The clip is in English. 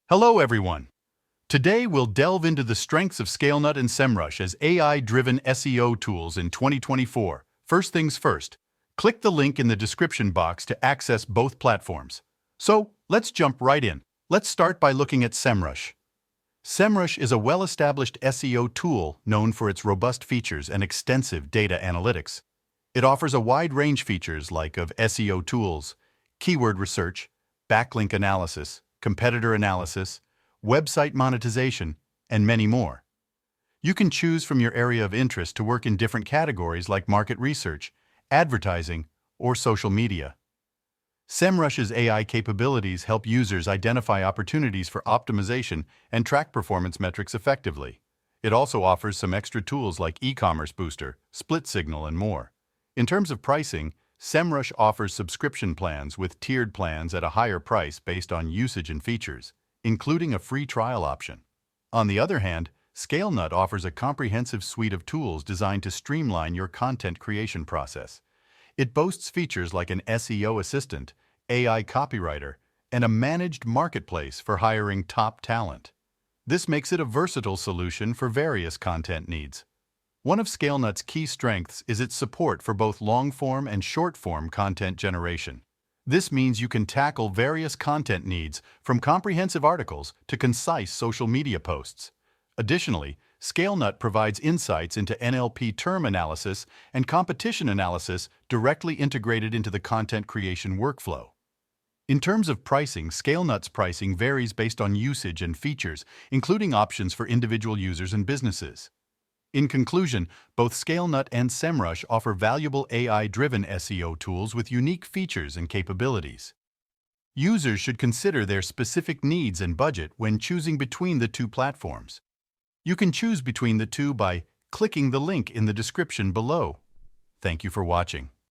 Hello, everyone. Today, we'll delve into the strengths of Scalenut and Semrush as AI-driven SEO tools in 2024. First things first, click the link in the description box to access both platforms. So, let's jump right in. Let's start by looking at Semrush. Semrush is a well-established SEO tool known for its robust features and extensive data analytics. It offers a wide range of features like of SEO tools, keyword research, backlink analysis, competitor analysis, website monetization, and many more. You can choose from your area of interest to work in different categories like market research, advertising, or social media. Semrush's AI capabilities help users identify opportunities for optimization and track performance metrics effectively. It also offers some extra tools like e-commerce booster, split signal, and more. In terms of pricing, Semrush offers subscription plans with tiered plans at a higher price based on usage and features, including a free trial option. On the other hand, Scalenut offers a comprehensive suite of tools designed to streamline your content creation process. It boasts features like an SEO assistant, AI copywriter, and a managed marketplace for hiring top talent. This makes it a versatile solution for various content needs. One of Scalenut's key strengths is its support for both long-form and short-form content generation. This means you can tackle various content needs, from comprehensive articles to concise social media posts. Additionally, Scalenut provides insights into NLP term analysis and competition analysis directly integrated into the content creation workflow. In terms of pricing, Scalenut's pricing varies based on usage and features, including options for individual users and businesses. In conclusion, both Scalenut and Semrush offer valuable AI-driven SEO tools with unique features and capabilities. Users should consider their specific needs and budget when choosing between the two platforms. You can choose between the two by clicking the link in the description below. Thank you for watching.